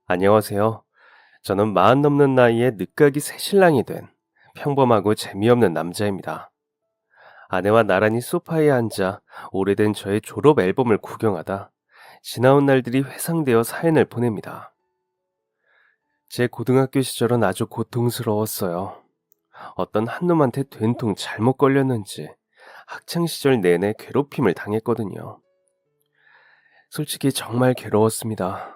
안녕하세요. 저는 40 넘는 나이에 늦가기 새신랑이 된 평범하고 재미없는 남자입니다. 아내와 나란히 소파에 앉아 오래된 저의 졸업 앨범을 구경하다 지나온 날들이 회상되어 사연을 보냅니다. 제 고등학교 시절은 아주 고통스러웠어요. 어떤 한 놈한테 된통 잘못 걸렸는지 학창 시절 내내 괴롭힘을 당했거든요. 솔직히 정말 괴로웠습니다.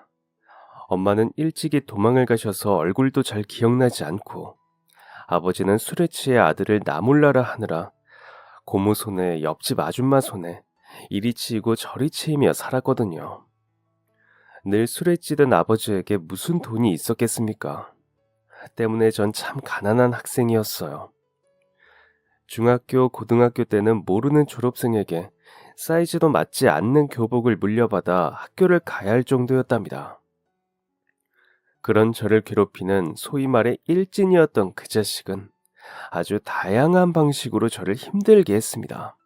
엄마는 일찍이 도망을 가셔서 얼굴도 잘 기억나지 않고 아버지는 술에 취해 아들을 나몰라라 하느라 고모 손에 옆집 아줌마 손에 이리 치이고 저리 치이며 살았거든요. 늘 술에 찌든 아버지에게 무슨 돈이 있었겠습니까? 때문에 전 참 가난한 학생이었어요. 중학교, 고등학교 때는 모르는 졸업생에게 사이즈도 맞지 않는 교복을 물려받아 학교를 가야 할 정도였답니다. 그런 저를 괴롭히는 소위 말해 일진이었던 그 자식은 아주 다양한 방식으로 저를 힘들게 했습니다.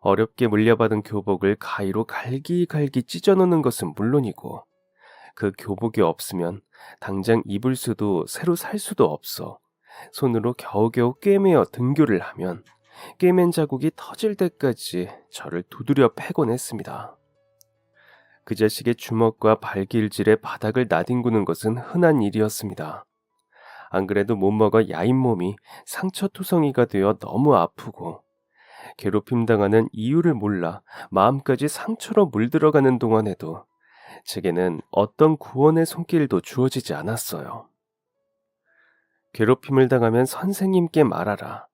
어렵게 물려받은 교복을 가위로 갈기갈기 찢어놓는 것은 물론이고 그 교복이 없으면 당장 입을 수도 새로 살 수도 없어 손으로 겨우겨우 꿰매어 등교를 하면 꿰맨 자국이 터질 때까지 저를 두드려 패곤 했습니다. 그 자식의 주먹과 발길질에 바닥을 나뒹구는 것은 흔한 일이었습니다. 안 그래도 못 먹어 야인 몸이 상처투성이가 되어 너무 아프고 괴롭힘 당하는 이유를 몰라 마음까지 상처로 물들어가는 동안에도 제게는 어떤 구원의 손길도 주어지지 않았어요. 괴롭힘을 당하면 선생님께 말하라.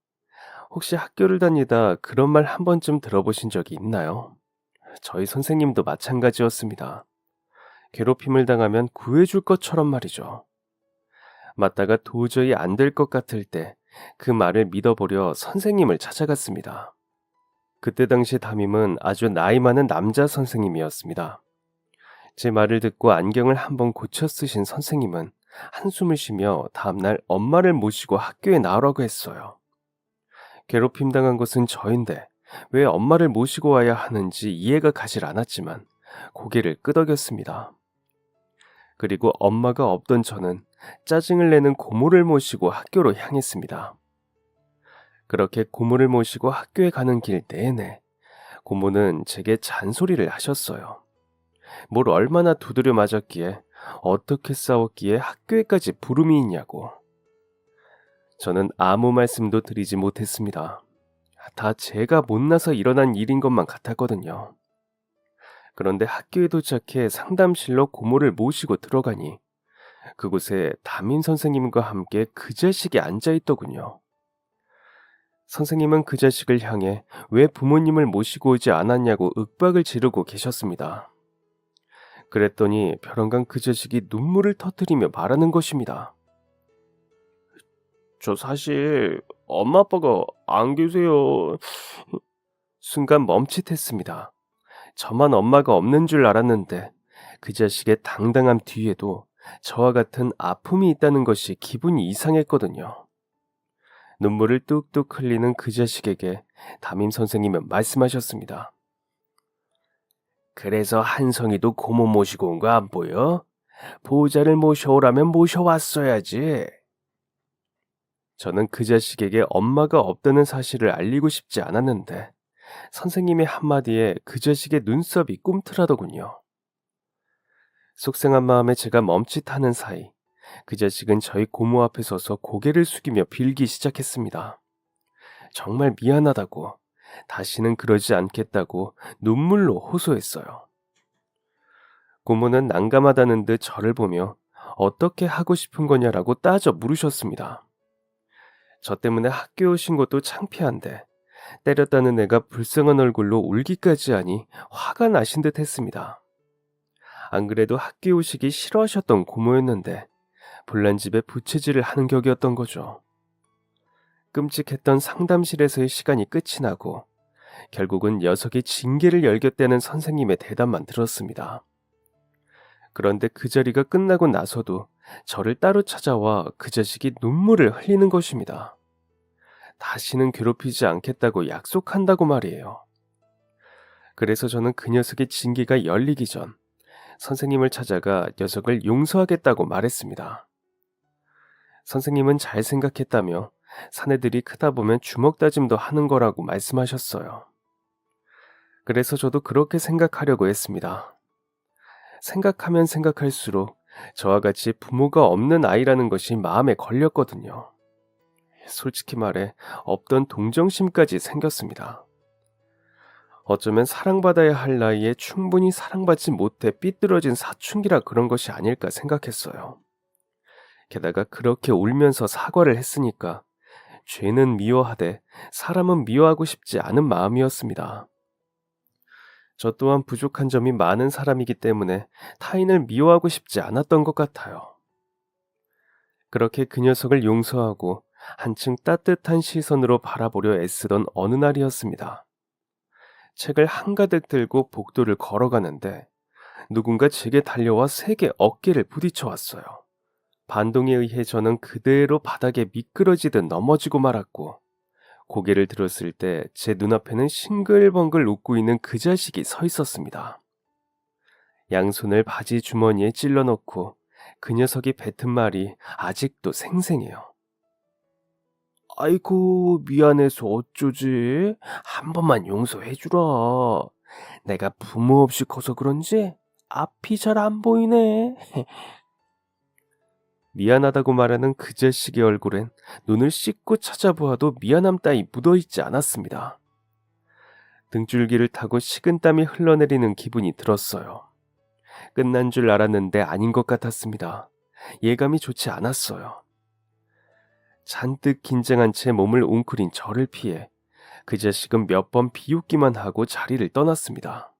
혹시 학교를 다니다 그런 말 한 번쯤 들어보신 적이 있나요? 저희 선생님도 마찬가지였습니다. 괴롭힘을 당하면 구해줄 것처럼 말이죠. 맞다가 도저히 안 될 것 같을 때 그 말을 믿어보려 선생님을 찾아갔습니다. 그때 당시 담임은 아주 나이 많은 남자 선생님이었습니다. 제 말을 듣고 안경을 한번 고쳐 쓰신 선생님은 한숨을 쉬며 다음날 엄마를 모시고 학교에 나오라고 했어요. 괴롭힘 당한 것은 저인데 왜 엄마를 모시고 와야 하는지 이해가 가질 않았지만 고개를 끄덕였습니다. 그리고 엄마가 없던 저는 짜증을 내는 고모를 모시고 학교로 향했습니다. 그렇게 고모를 모시고 학교에 가는 길 내내 고모는 제게 잔소리를 하셨어요. 뭘 얼마나 두드려 맞았기에 어떻게 싸웠기에 학교에까지 부름이 있냐고. 저는 아무 말씀도 드리지 못했습니다. 다 제가 못나서 일어난 일인 것만 같았거든요. 그런데 학교에 도착해 상담실로 고모를 모시고 들어가니 그곳에 담임 선생님과 함께 그 자식이 앉아있더군요. 선생님은 그 자식을 향해 왜 부모님을 모시고 오지 않았냐고 윽박을 지르고 계셨습니다. 그랬더니 벼랑간 그 자식이 눈물을 터뜨리며 말하는 것입니다. 저 사실 엄마 아빠가 안 계세요. 순간 멈칫했습니다. 저만 엄마가 없는 줄 알았는데 그 자식의 당당함 뒤에도 저와 같은 아픔이 있다는 것이 기분이 이상했거든요. 눈물을 뚝뚝 흘리는 그 자식에게 담임 선생님은 말씀하셨습니다. 그래서 한성이도 고모 모시고 온 거 안 보여? 보호자를 모셔오라면 모셔왔어야지. 저는 그 자식에게 엄마가 없다는 사실을 알리고 싶지 않았는데 선생님의 한마디에 그 자식의 눈썹이 꿈틀하더군요. 속상한 마음에 제가 멈칫하는 사이 그 자식은 저희 고모 앞에 서서 고개를 숙이며 빌기 시작했습니다. 정말 미안하다고, 다시는 그러지 않겠다고 눈물로 호소했어요. 고모는 난감하다는 듯 저를 보며 어떻게 하고 싶은 거냐라고 따져 물으셨습니다. 저 때문에 학교 오신 것도 창피한데 때렸다는 애가 불쌍한 얼굴로 울기까지 하니 화가 나신 듯 했습니다. 안 그래도 학교 오시기 싫어하셨던 고모였는데 불난집에 부채질을 하는 격이었던 거죠. 끔찍했던 상담실에서의 시간이 끝이 나고 결국은 녀석이 징계를 열겠다는 선생님의 대답만 들었습니다. 그런데 그 자리가 끝나고 나서도 저를 따로 찾아와 그 자식이 눈물을 흘리는 것입니다. 다시는 괴롭히지 않겠다고 약속한다고 말이에요. 그래서 저는 그 녀석의 징계가 열리기 전 선생님을 찾아가 녀석을 용서하겠다고 말했습니다. 선생님은 잘 생각했다며 사내들이 크다 보면 주먹 다짐도 하는 거라고 말씀하셨어요. 그래서 저도 그렇게 생각하려고 했습니다. 생각하면 생각할수록 저와 같이 부모가 없는 아이라는 것이 마음에 걸렸거든요. 솔직히 말해 없던 동정심까지 생겼습니다. 어쩌면 사랑받아야 할 나이에 충분히 사랑받지 못해 삐뚤어진 사춘기라 그런 것이 아닐까 생각했어요. 게다가 그렇게 울면서 사과를 했으니까 죄는 미워하되 사람은 미워하고 싶지 않은 마음이었습니다. 저 또한 부족한 점이 많은 사람이기 때문에 타인을 미워하고 싶지 않았던 것 같아요. 그렇게 그 녀석을 용서하고 한층 따뜻한 시선으로 바라보려 애쓰던 어느 날이었습니다. 책을 한가득 들고 복도를 걸어가는데 누군가 제게 달려와 세게 어깨를 부딪혀 왔어요. 반동에 의해 저는 그대로 바닥에 미끄러지듯 넘어지고 말았고 고개를 들었을 때 제 눈앞에는 싱글벙글 웃고 있는 그 자식이 서 있었습니다. 양손을 바지 주머니에 찔러 넣고 그 녀석이 뱉은 말이 아직도 생생해요. 아이고 미안해서 어쩌지? 한 번만 용서해주라. 내가 부모 없이 커서 그런지 앞이 잘 안 보이네. 미안하다고 말하는 그 자식의 얼굴엔 눈을 씻고 찾아보아도 미안함 따위 묻어있지 않았습니다. 등줄기를 타고 식은땀이 흘러내리는 기분이 들었어요. 끝난 줄 알았는데 아닌 것 같았습니다. 예감이 좋지 않았어요. 잔뜩 긴장한 채 몸을 웅크린 저를 피해 그 자식은 몇 번 비웃기만 하고 자리를 떠났습니다.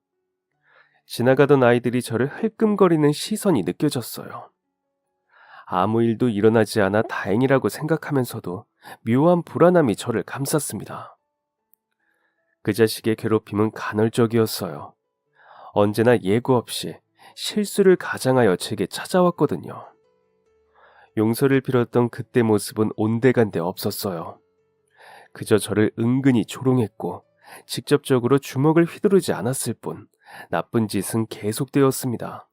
지나가던 아이들이 저를 흘끔거리는 시선이 느껴졌어요. 아무 일도 일어나지 않아 다행이라고 생각하면서도 묘한 불안함이 저를 감쌌습니다. 그 자식의 괴롭힘은 간헐적이었어요. 언제나 예고 없이 실수를 가장하여 제게 찾아왔거든요. 용서를 빌었던 그때 모습은 온데간데 없었어요. 그저 저를 은근히 조롱했고 직접적으로 주먹을 휘두르지 않았을 뿐 나쁜 짓은 계속되었습니다.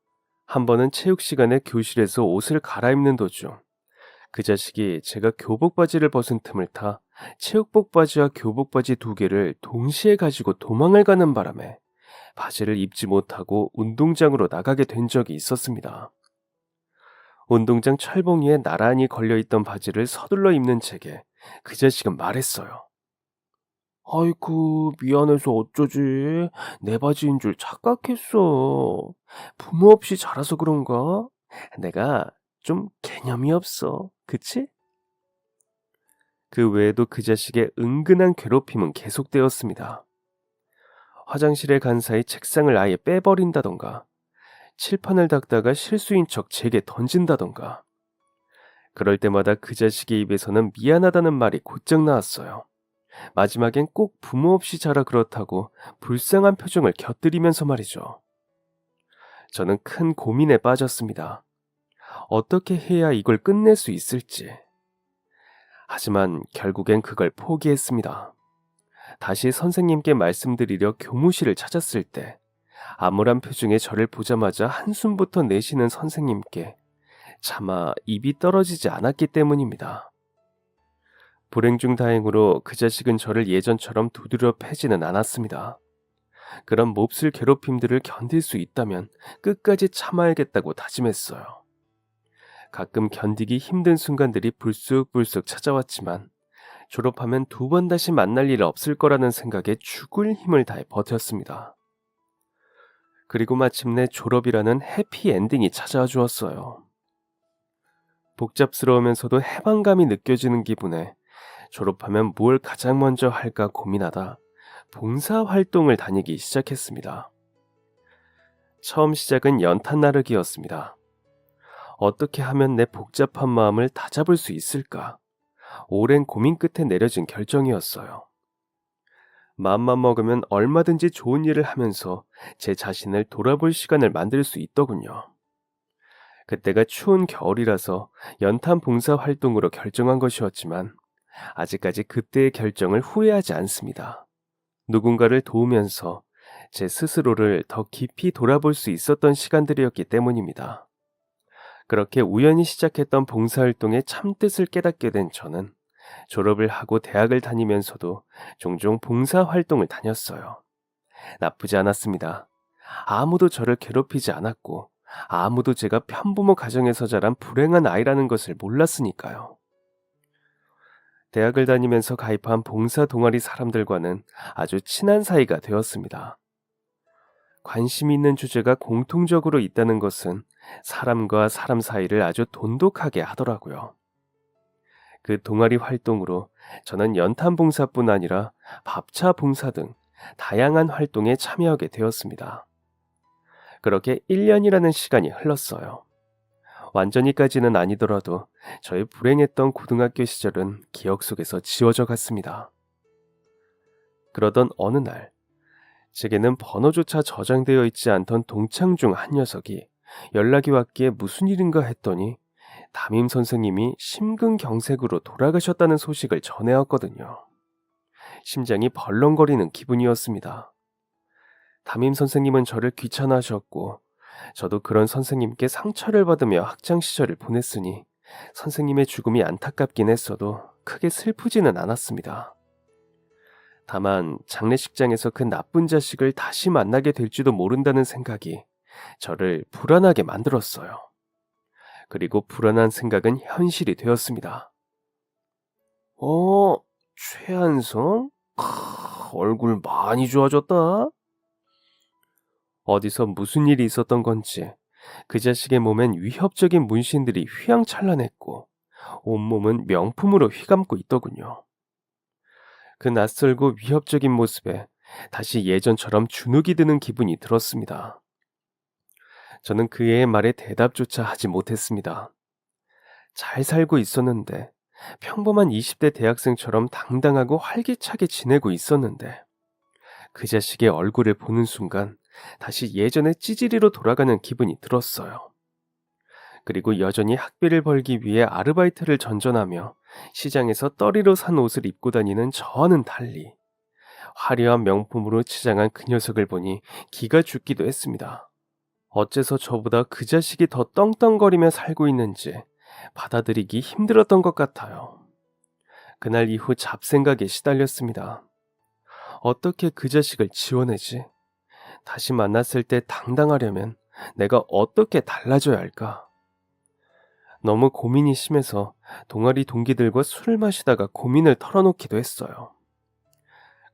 한 번은 체육 시간에 교실에서 옷을 갈아입는 도중 그 자식이 제가 교복 바지를 벗은 틈을 타 체육복 바지와 교복 바지 두 개를 동시에 가지고 도망을 가는 바람에 바지를 입지 못하고 운동장으로 나가게 된 적이 있었습니다. 운동장 철봉이에 나란히 걸려있던 바지를 서둘러 입는 제게 그 자식은 말했어요. 아이고 미안해서 어쩌지? 내 바지인 줄 착각했어. 부모 없이 자라서 그런가? 내가 좀 개념이 없어. 그치? 그 외에도 그 자식의 은근한 괴롭힘은 계속되었습니다. 화장실에 간 사이 책상을 아예 빼버린다던가 칠판을 닦다가 실수인 척 제게 던진다던가 그럴 때마다 그 자식의 입에서는 미안하다는 말이 곧장 나왔어요. 마지막엔 꼭 부모 없이 자라 그렇다고 불쌍한 표정을 곁들이면서 말이죠. 저는 큰 고민에 빠졌습니다. 어떻게 해야 이걸 끝낼 수 있을지. 하지만 결국엔 그걸 포기했습니다. 다시 선생님께 말씀드리려 교무실을 찾았을 때 암울한 표정의 저를 보자마자 한숨부터 내쉬는 선생님께 차마 입이 떨어지지 않았기 때문입니다. 불행 중 다행으로 그 자식은 저를 예전처럼 두드려 패지는 않았습니다. 그런 몹쓸 괴롭힘들을 견딜 수 있다면 끝까지 참아야겠다고 다짐했어요. 가끔 견디기 힘든 순간들이 불쑥불쑥 찾아왔지만 졸업하면 두 번 다시 만날 일 없을 거라는 생각에 죽을 힘을 다해 버텼습니다. 그리고 마침내 졸업이라는 해피엔딩이 찾아와 주었어요. 복잡스러우면서도 해방감이 느껴지는 기분에 졸업하면 뭘 가장 먼저 할까 고민하다 봉사활동을 다니기 시작했습니다. 처음 시작은 연탄 나르기였습니다. 어떻게 하면 내 복잡한 마음을 다잡을 수 있을까? 오랜 고민 끝에 내려진 결정이었어요. 마음만 먹으면 얼마든지 좋은 일을 하면서 제 자신을 돌아볼 시간을 만들 수 있더군요. 그때가 추운 겨울이라서 연탄 봉사 활동으로 결정한 것이었지만 아직까지 그때의 결정을 후회하지 않습니다. 누군가를 도우면서 제 스스로를 더 깊이 돌아볼 수 있었던 시간들이었기 때문입니다. 그렇게 우연히 시작했던 봉사활동의 참뜻을 깨닫게 된 저는 졸업을 하고 대학을 다니면서도 종종 봉사활동을 다녔어요. 나쁘지 않았습니다. 아무도 저를 괴롭히지 않았고 아무도 제가 편부모 가정에서 자란 불행한 아이라는 것을 몰랐으니까요. 대학을 다니면서 가입한 봉사 동아리 사람들과는 아주 친한 사이가 되었습니다. 관심 있는 주제가 공통적으로 있다는 것은 사람과 사람 사이를 아주 돈독하게 하더라고요. 그 동아리 활동으로 저는 연탄 봉사뿐 아니라 밥차 봉사 등 다양한 활동에 참여하게 되었습니다. 그렇게 1년이라는 시간이 흘렀어요. 완전히까지는 아니더라도 저의 불행했던 고등학교 시절은 기억 속에서 지워져 갔습니다. 그러던 어느 날, 제게는 번호조차 저장되어 있지 않던 동창 중 한 녀석이 연락이 왔기에 무슨 일인가 했더니 담임 선생님이 심근경색으로 돌아가셨다는 소식을 전해왔거든요. 심장이 벌렁거리는 기분이었습니다. 담임 선생님은 저를 귀찮아하셨고 저도 그런 선생님께 상처를 받으며 학창 시절을 보냈으니 선생님의 죽음이 안타깝긴 했어도 크게 슬프지는 않았습니다. 다만 장례식장에서 그 나쁜 자식을 다시 만나게 될지도 모른다는 생각이 저를 불안하게 만들었어요. 그리고 불안한 생각은 현실이 되었습니다. 최한성? 얼굴 많이 좋아졌다. 어디서 무슨 일이 있었던 건지 그 자식의 몸엔 위협적인 문신들이 휘황찬란했고 온몸은 명품으로 휘감고 있더군요. 그 낯설고 위협적인 모습에 다시 예전처럼 주눅이 드는 기분이 들었습니다. 저는 그 애의 말에 대답조차 하지 못했습니다. 잘 살고 있었는데, 평범한 20대 대학생처럼 당당하고 활기차게 지내고 있었는데, 그 자식의 얼굴을 보는 순간 다시 예전의 찌질이로 돌아가는 기분이 들었어요. 그리고 여전히 학비를 벌기 위해 아르바이트를 전전하며 시장에서 떨이로 산 옷을 입고 다니는 저와는 달리 화려한 명품으로 치장한 그 녀석을 보니 기가 죽기도 했습니다. 어째서 저보다 그 자식이 더 떵떵거리며 살고 있는지 받아들이기 힘들었던 것 같아요. 그날 이후 잡생각에 시달렸습니다. 어떻게 그 자식을 지워내지? 다시 만났을 때 당당하려면 내가 어떻게 달라져야 할까? 너무 고민이 심해서 동아리 동기들과 술을 마시다가 고민을 털어놓기도 했어요.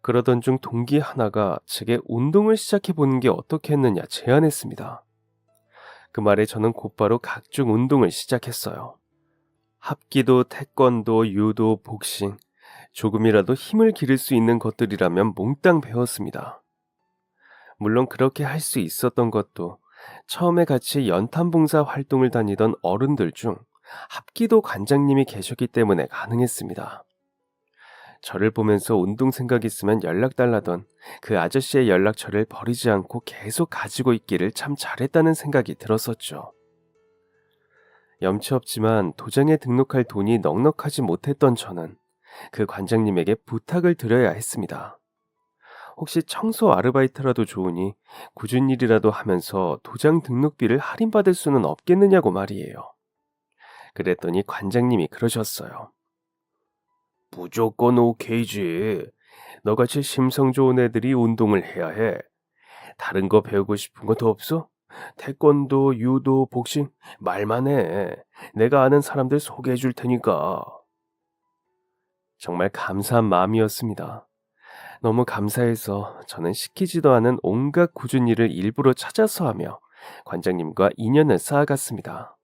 그러던 중 동기 하나가 제게 운동을 시작해보는 게 어떻겠느냐 제안했습니다. 그 말에 저는 곧바로 각종 운동을 시작했어요. 합기도, 태권도, 유도, 복싱, 조금이라도 힘을 기를 수 있는 것들이라면 몽땅 배웠습니다. 물론 그렇게 할 수 있었던 것도 처음에 같이 연탄봉사 활동을 다니던 어른들 중 합기도 관장님이 계셨기 때문에 가능했습니다. 저를 보면서 운동 생각 있으면 연락 달라던 그 아저씨의 연락처를 버리지 않고 계속 가지고 있기를 참 잘했다는 생각이 들었었죠. 염치 없지만 도장에 등록할 돈이 넉넉하지 못했던 저는 그 관장님에게 부탁을 드려야 했습니다. 혹시 청소 아르바이트라도 좋으니 굳은 일이라도 하면서 도장 등록비를 할인받을 수는 없겠느냐고 말이에요. 그랬더니 관장님이 그러셨어요. 무조건 오케이지. 너같이 심성 좋은 애들이 운동을 해야 해. 다른 거 배우고 싶은 거 더 없어? 태권도, 유도, 복싱 말만 해. 내가 아는 사람들 소개해 줄 테니까. 정말 감사한 마음이었습니다. 너무 감사해서 저는 시키지도 않은 온갖 굳은 일을 일부러 찾아서 하며 관장님과 인연을 쌓아갔습니다.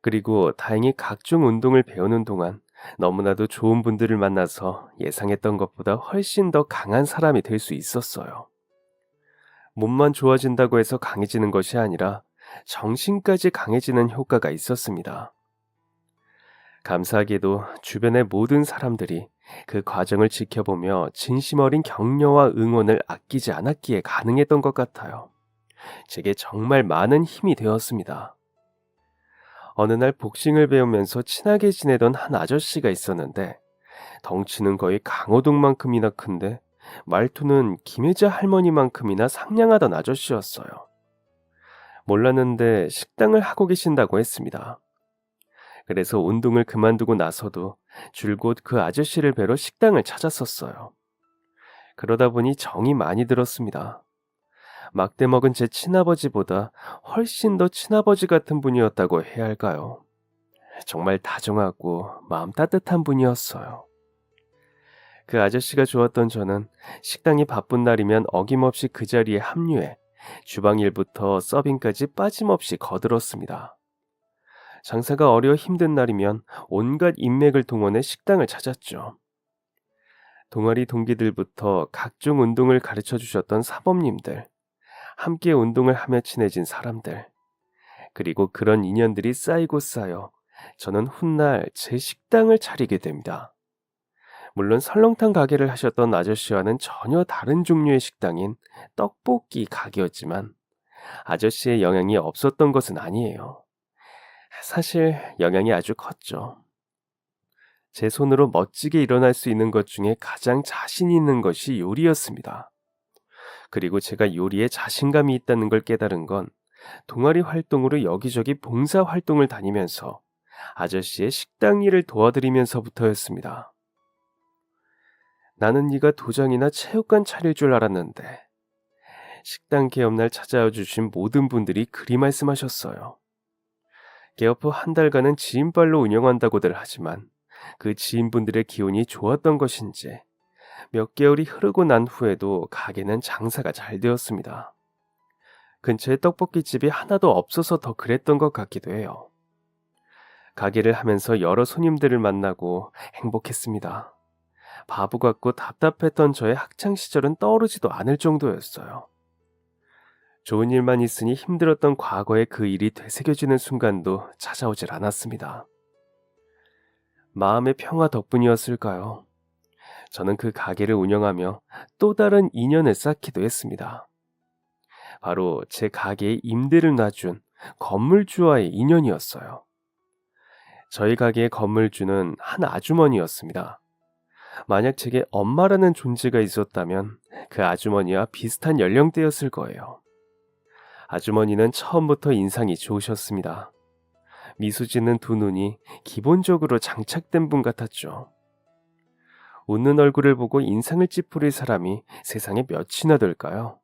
그리고 다행히 각종 운동을 배우는 동안 너무나도 좋은 분들을 만나서 예상했던 것보다 훨씬 더 강한 사람이 될 수 있었어요. 몸만 좋아진다고 해서 강해지는 것이 아니라 정신까지 강해지는 효과가 있었습니다. 감사하게도 주변의 모든 사람들이 그 과정을 지켜보며 진심 어린 격려와 응원을 아끼지 않았기에 가능했던 것 같아요. 제게 정말 많은 힘이 되었습니다. 어느 날 복싱을 배우면서 친하게 지내던 한 아저씨가 있었는데 덩치는 거의 강호동만큼이나 큰데 말투는 김혜자 할머니만큼이나 상냥하던 아저씨였어요. 몰랐는데 식당을 하고 계신다고 했습니다. 그래서 운동을 그만두고 나서도 줄곧 그 아저씨를 뵈러 식당을 찾았었어요. 그러다 보니 정이 많이 들었습니다. 막대 먹은 제 친아버지보다 훨씬 더 친아버지 같은 분이었다고 해야 할까요? 정말 다정하고 마음 따뜻한 분이었어요. 그 아저씨가 좋았던 저는 식당이 바쁜 날이면 어김없이 그 자리에 합류해 주방 일부터 서빙까지 빠짐없이 거들었습니다. 장사가 어려 힘든 날이면 온갖 인맥을 동원해 식당을 찾았죠. 동아리 동기들부터 각종 운동을 가르쳐 주셨던 사범님들, 함께 운동을 하며 친해진 사람들, 그리고 그런 인연들이 쌓이고 쌓여 저는 훗날 제 식당을 차리게 됩니다. 물론 설렁탕 가게를 하셨던 아저씨와는 전혀 다른 종류의 식당인 떡볶이 가게였지만 아저씨의 영향이 없었던 것은 아니에요. 사실 영향이 아주 컸죠. 제 손으로 멋지게 일어날 수 있는 것 중에 가장 자신 있는 것이 요리였습니다. 그리고 제가 요리에 자신감이 있다는 걸 깨달은 건 동아리 활동으로 여기저기 봉사 활동을 다니면서 아저씨의 식당 일을 도와드리면서부터였습니다. 나는 네가 도장이나 체육관 차릴 줄 알았는데 식당 개업날 찾아와 주신 모든 분들이 그리 말씀하셨어요. 개업 후 한 달간은 지인발로 운영한다고들 하지만 그 지인분들의 기운이 좋았던 것인지 몇 개월이 흐르고 난 후에도 가게는 장사가 잘 되었습니다. 근처에 떡볶이집이 하나도 없어서 더 그랬던 것 같기도 해요. 가게를 하면서 여러 손님들을 만나고 행복했습니다. 바보 같고 답답했던 저의 학창 시절은 떠오르지도 않을 정도였어요. 좋은 일만 있으니 힘들었던 과거의 그 일이 되새겨지는 순간도 찾아오질 않았습니다. 마음의 평화 덕분이었을까요? 저는 그 가게를 운영하며 또 다른 인연을 쌓기도 했습니다. 바로 제 가게에 임대를 놔준 건물주와의 인연이었어요. 저희 가게의 건물주는 한 아주머니였습니다. 만약 제게 엄마라는 존재가 있었다면 그 아주머니와 비슷한 연령대였을 거예요. 아주머니는 처음부터 인상이 좋으셨습니다. 미소 짓는 두 눈이 기본적으로 장착된 분 같았죠. 웃는 얼굴을 보고 인상을 찌푸릴 사람이 세상에 몇이나 될까요?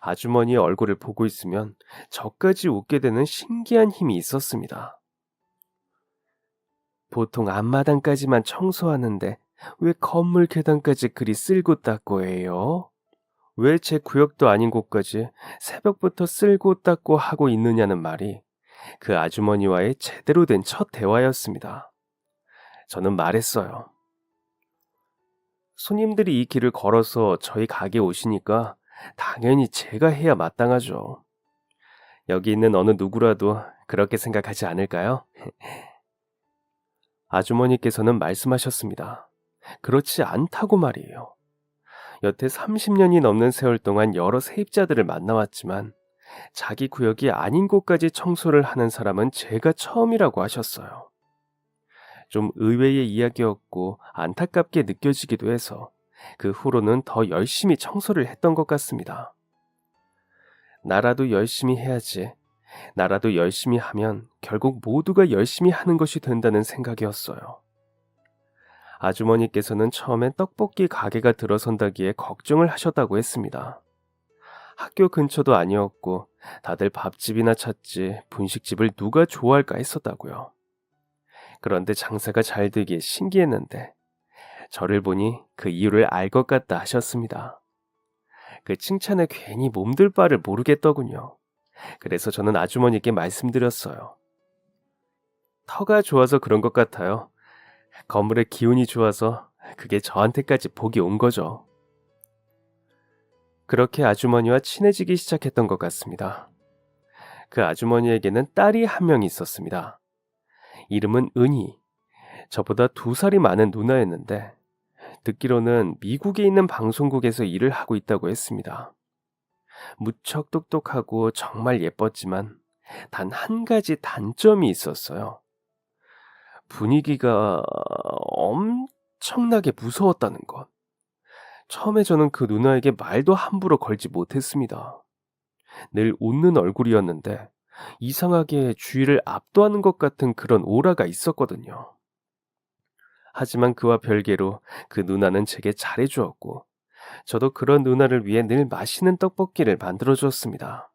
아주머니의 얼굴을 보고 있으면 저까지 웃게 되는 신기한 힘이 있었습니다. 보통 앞마당까지만 청소하는데 왜 건물 계단까지 그리 쓸고 닦고 해요? 왜 제 구역도 아닌 곳까지 새벽부터 쓸고 닦고 하고 있느냐는 말이 그 아주머니와의 제대로 된 첫 대화였습니다. 저는 말했어요. 손님들이 이 길을 걸어서 저희 가게에 오시니까 당연히 제가 해야 마땅하죠. 여기 있는 어느 누구라도 그렇게 생각하지 않을까요? 아주머니께서는 말씀하셨습니다. 그렇지 않다고 말이에요. 여태 30년이 넘는 세월 동안 여러 세입자들을 만나왔지만 자기 구역이 아닌 곳까지 청소를 하는 사람은 제가 처음이라고 하셨어요. 좀 의외의 이야기였고 안타깝게 느껴지기도 해서 그 후로는 더 열심히 청소를 했던 것 같습니다. 나라도 열심히 해야지. 나라도 열심히 하면 결국 모두가 열심히 하는 것이 된다는 생각이었어요. 아주머니께서는 처음엔 떡볶이 가게가 들어선다기에 걱정을 하셨다고 했습니다. 학교 근처도 아니었고 다들 밥집이나 찾지 분식집을 누가 좋아할까 했었다고요. 그런데 장사가 잘 되기에 신기했는데 저를 보니 그 이유를 알 것 같다 하셨습니다. 그 칭찬에 괜히 몸둘 바를 모르겠더군요. 그래서 저는 아주머니께 말씀드렸어요. 터가 좋아서 그런 것 같아요. 건물의 기운이 좋아서 그게 저한테까지 복이 온 거죠. 그렇게 아주머니와 친해지기 시작했던 것 같습니다. 그 아주머니에게는 딸이 한 명 있었습니다. 이름은 은희. 저보다 2살이 많은 누나였는데 듣기로는 미국에 있는 방송국에서 일을 하고 있다고 했습니다. 무척 똑똑하고 정말 예뻤지만 단 한 가지 단점이 있었어요. 분위기가 엄청나게 무서웠다는 것. 처음에 저는 그 누나에게 말도 함부로 걸지 못했습니다. 늘 웃는 얼굴이었는데 이상하게 주위를 압도하는 것 같은 그런 오라가 있었거든요. 하지만 그와 별개로 그 누나는 제게 잘해주었고 저도 그런 누나를 위해 늘 맛있는 떡볶이를 만들어 주었습니다.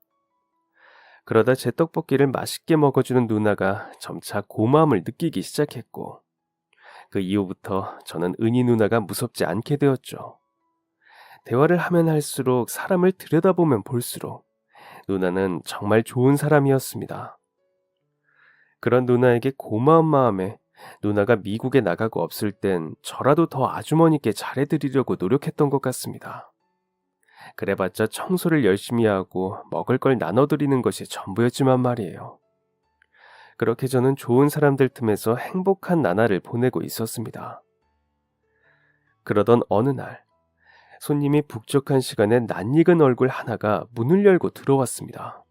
그러다 제 떡볶이를 맛있게 먹어주는 누나가 점차 고마움을 느끼기 시작했고 그 이후부터 저는 은희 누나가 무섭지 않게 되었죠. 대화를 하면 할수록 사람을 들여다보면 볼수록 누나는 정말 좋은 사람이었습니다. 그런 누나에게 고마운 마음에 누나가 미국에 나가고 없을 땐 저라도 더 아주머니께 잘해드리려고 노력했던 것 같습니다. 그래봤자 청소를 열심히 하고 먹을 걸 나눠드리는 것이 전부였지만 말이에요. 그렇게 저는 좋은 사람들 틈에서 행복한 나날을 보내고 있었습니다. 그러던 어느 날 손님이 북적한 시간에 낯익은 얼굴 하나가 문을 열고 들어왔습니다.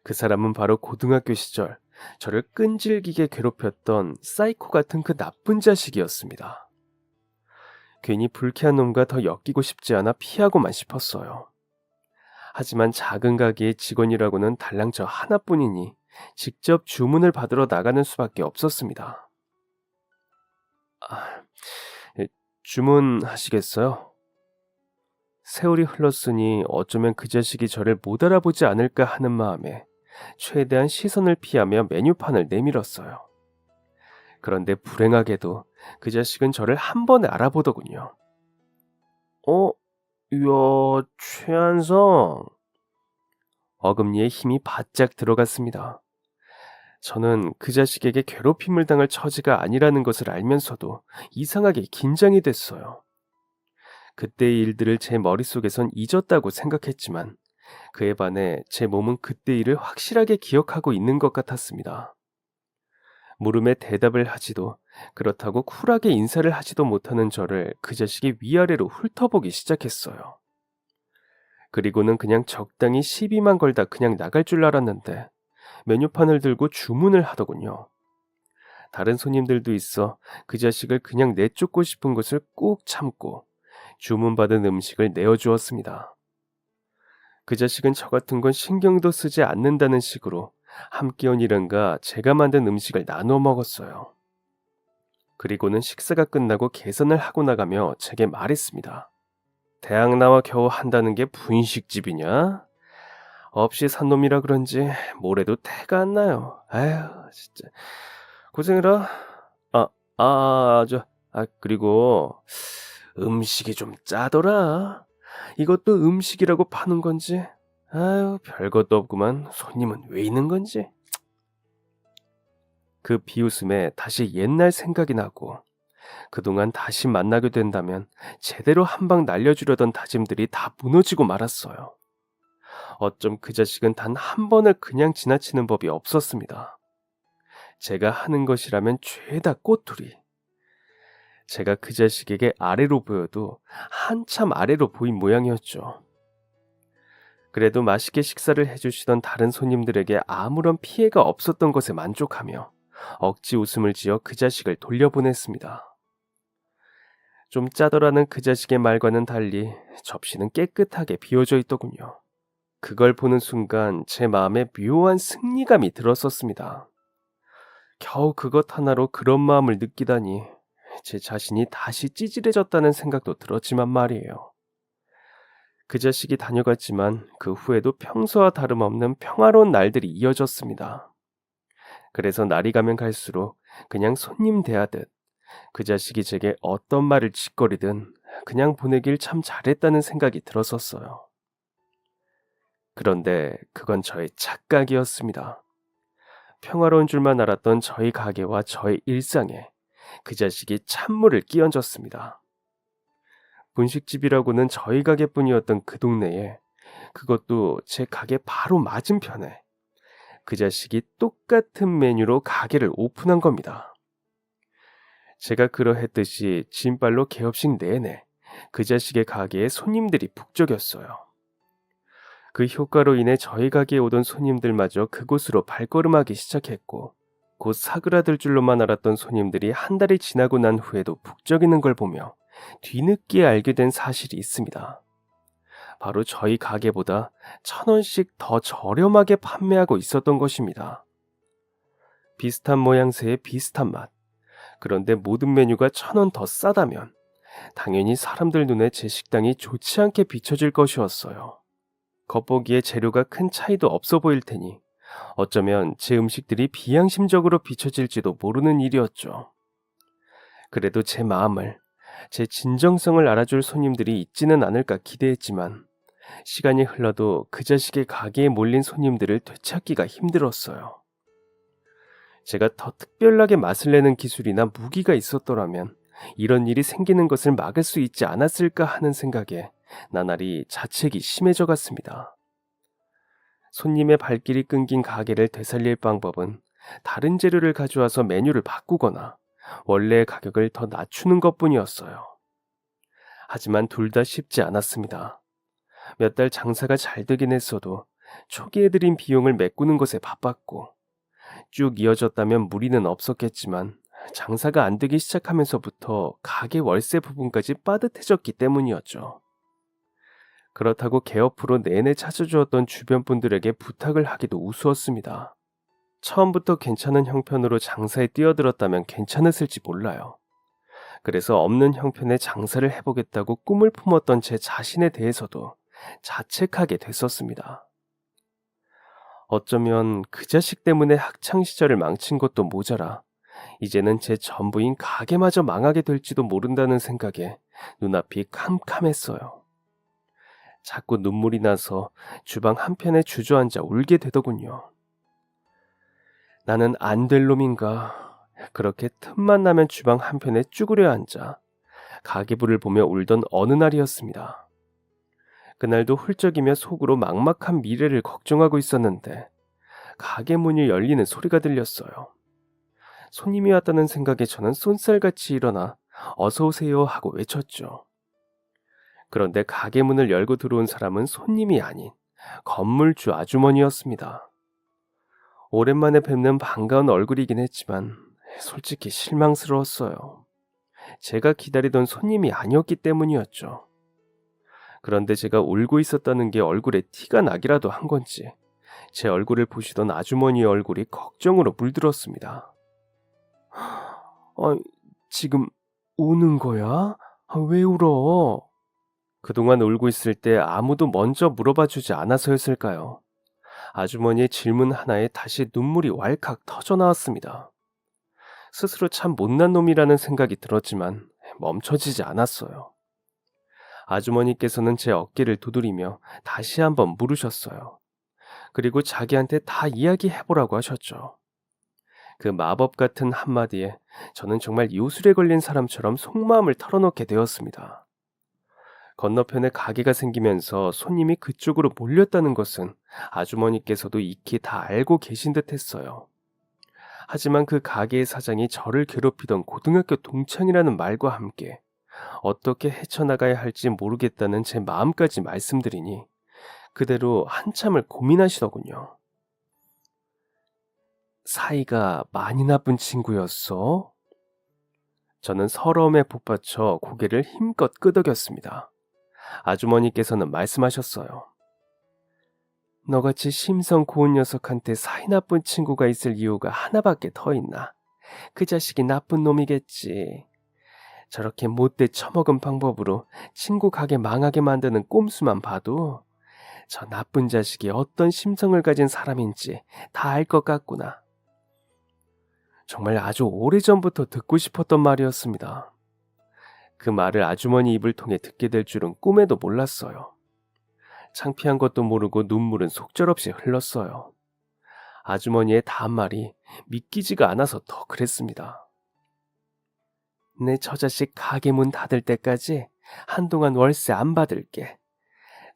그 사람은 바로 고등학교 시절 저를 끈질기게 괴롭혔던 사이코 같은 그 나쁜 자식이었습니다. 괜히 불쾌한 놈과 더 엮이고 싶지 않아 피하고만 싶었어요. 하지만 작은 가게의 직원이라고는 달랑 저 하나뿐이니 직접 주문을 받으러 나가는 수밖에 없었습니다. 아, 주문하시겠어요? 세월이 흘렀으니 어쩌면 그 자식이 저를 못 알아보지 않을까 하는 마음에 최대한 시선을 피하며 메뉴판을 내밀었어요. 그런데 불행하게도 그 자식은 저를 한 번에 알아보더군요. 이야, 최한성. 어금니에 힘이 바짝 들어갔습니다. 저는 그 자식에게 괴롭힘을 당할 처지가 아니라는 것을 알면서도 이상하게 긴장이 됐어요. 그때의 일들을 제 머릿속에선 잊었다고 생각했지만 그에 반해 제 몸은 그때 일을 확실하게 기억하고 있는 것 같았습니다. 물음에 대답을 하지도 그렇다고 쿨하게 인사를 하지도 못하는 저를 그 자식이 위아래로 훑어보기 시작했어요. 그리고는 그냥 적당히 시비만 걸다 그냥 나갈 줄 알았는데 메뉴판을 들고 주문을 하더군요. 다른 손님들도 있어 그 자식을 그냥 내쫓고 싶은 것을 꾹 참고 주문받은 음식을 내어주었습니다. 그 자식은 저 같은 건 신경도 쓰지 않는다는 식으로 함께 온 일원과 제가 만든 음식을 나눠 먹었어요. 그리고는 식사가 끝나고 계산을 하고 나가며 제게 말했습니다. 대학 나와 겨우 한다는 게 분식집이냐? 없이 산 놈이라 그런지 뭐래도 태가 안 나요. 아휴, 진짜 고생해라. 그리고 음식이 좀 짜더라. 이것도 음식이라고 파는 건지. 아유, 별것도 없구만. 손님은 왜 있는 건지. 그 비웃음에 다시 옛날 생각이 나고 그동안 다시 만나게 된다면 제대로 한 방 날려주려던 다짐들이 다 무너지고 말았어요. 어쩜 그 자식은 단 한 번을 그냥 지나치는 법이 없었습니다. 제가 하는 것이라면 죄다 꼬투리. 제가 그 자식에게 아래로 보여도 한참 아래로 보인 모양이었죠. 그래도 맛있게 식사를 해주시던 다른 손님들에게 아무런 피해가 없었던 것에 만족하며 억지 웃음을 지어 그 자식을 돌려보냈습니다. 좀 짜더라는 그 자식의 말과는 달리 접시는 깨끗하게 비워져 있더군요. 그걸 보는 순간 제 마음에 묘한 승리감이 들었었습니다. 겨우 그것 하나로 그런 마음을 느끼다니 제 자신이 다시 찌질해졌다는 생각도 들었지만 말이에요. 그 자식이 다녀갔지만 그 후에도 평소와 다름없는 평화로운 날들이 이어졌습니다. 그래서 날이 가면 갈수록 그냥 손님 대하듯 그 자식이 제게 어떤 말을 짓거리든 그냥 보내길 참 잘했다는 생각이 들었었어요. 그런데 그건 저의 착각이었습니다. 평화로운 줄만 알았던 저희 가게와 저의 일상에 그 자식이 찬물을 끼얹었습니다. 분식집이라고는 저희 가게뿐이었던 그 동네에, 그것도 제 가게 바로 맞은편에 그 자식이 똑같은 메뉴로 가게를 오픈한 겁니다. 제가 그러했듯이 진발로 개업식 내내 그 자식의 가게에 손님들이 북적였어요. 그 효과로 인해 저희 가게에 오던 손님들마저 그곳으로 발걸음하기 시작했고 곧 사그라들 줄로만 알았던 손님들이 한 달이 지나고 난 후에도 북적이는 걸 보며 뒤늦게 알게 된 사실이 있습니다. 바로 저희 가게보다 1,000원씩 더 저렴하게 판매하고 있었던 것입니다. 비슷한 모양새에 비슷한 맛. 그런데 모든 메뉴가 1,000원 더 싸다면 당연히 사람들 눈에 제 식당이 좋지 않게 비춰질 것이었어요. 겉보기에 재료가 큰 차이도 없어 보일 테니 어쩌면 제 음식들이 비양심적으로 비춰질지도 모르는 일이었죠. 그래도 제 마음을, 제 진정성을 알아줄 손님들이 있지는 않을까 기대했지만 시간이 흘러도 그 자식의 가게에 몰린 손님들을 되찾기가 힘들었어요. 제가 더 특별하게 맛을 내는 기술이나 무기가 있었더라면 이런 일이 생기는 것을 막을 수 있지 않았을까 하는 생각에 나날이 자책이 심해져 갔습니다. 손님의 발길이 끊긴 가게를 되살릴 방법은 다른 재료를 가져와서 메뉴를 바꾸거나 원래의 가격을 더 낮추는 것뿐이었어요. 하지만 둘 다 쉽지 않았습니다. 몇 달 장사가 잘 되긴 했어도 초기에 들인 비용을 메꾸는 것에 바빴고 쭉 이어졌다면 무리는 없었겠지만 장사가 안 되기 시작하면서부터 가게 월세 부분까지 빠듯해졌기 때문이었죠. 그렇다고 개업 후로 내내 찾아주었던 주변 분들에게 부탁을 하기도 우스웠습니다. 처음부터 괜찮은 형편으로 장사에 뛰어들었다면 괜찮았을지 몰라요. 그래서 없는 형편의 장사를 해보겠다고 꿈을 품었던 제 자신에 대해서도 자책하게 됐었습니다. 어쩌면 그 자식 때문에 학창시절을 망친 것도 모자라 이제는 제 전부인 가게마저 망하게 될지도 모른다는 생각에 눈앞이 캄캄했어요. 자꾸 눈물이 나서 주방 한편에 주저앉아 울게 되더군요. 나는 안 될 놈인가. 그렇게 틈만 나면 주방 한편에 쭈그려 앉아 가계부를 보며 울던 어느 날이었습니다. 그날도 훌쩍이며 속으로 막막한 미래를 걱정하고 있었는데 가게 문이 열리는 소리가 들렸어요. 손님이 왔다는 생각에 저는 쏜살같이 일어나 어서 오세요 하고 외쳤죠. 그런데 가게 문을 열고 들어온 사람은 손님이 아닌 건물주 아주머니였습니다. 오랜만에 뵙는 반가운 얼굴이긴 했지만 솔직히 실망스러웠어요. 제가 기다리던 손님이 아니었기 때문이었죠. 그런데 제가 울고 있었다는 게 얼굴에 티가 나기라도 한 건지 제 얼굴을 보시던 아주머니의 얼굴이 걱정으로 물들었습니다. 지금 우는 거야? 왜 울어? 그동안 울고 있을 때 아무도 먼저 물어봐 주지 않아서였을까요? 아주머니의 질문 하나에 다시 눈물이 왈칵 터져 나왔습니다. 스스로 참 못난 놈이라는 생각이 들었지만 멈춰지지 않았어요. 아주머니께서는 제 어깨를 두드리며 다시 한번 물으셨어요. 그리고 자기한테 다 이야기해보라고 하셨죠. 그 마법 같은 한마디에 저는 정말 요술에 걸린 사람처럼 속마음을 털어놓게 되었습니다. 건너편에 가게가 생기면서 손님이 그쪽으로 몰렸다는 것은 아주머니께서도 익히 다 알고 계신 듯 했어요. 하지만 그 가게의 사장이 저를 괴롭히던 고등학교 동창이라는 말과 함께 어떻게 헤쳐나가야 할지 모르겠다는 제 마음까지 말씀드리니 그대로 한참을 고민하시더군요. 사이가 많이 나쁜 친구였어? 저는 서러움에 복받쳐 고개를 힘껏 끄덕였습니다. 아주머니께서는 말씀하셨어요. 너같이 심성 고운 녀석한테 사이 나쁜 친구가 있을 이유가 하나밖에 더 있나? 그 자식이 나쁜 놈이겠지. 저렇게 못돼 처먹은 방법으로 친구 가게 망하게 만드는 꼼수만 봐도 저 나쁜 자식이 어떤 심성을 가진 사람인지 다 알 것 같구나. 정말 아주 오래전부터 듣고 싶었던 말이었습니다. 그 말을 아주머니 입을 통해 듣게 될 줄은 꿈에도 몰랐어요. 창피한 것도 모르고 눈물은 속절없이 흘렀어요. 아주머니의 단말이 믿기지가 않아서 더 그랬습니다. 내 저 자식 가게 문 닫을 때까지 한동안 월세 안 받을게.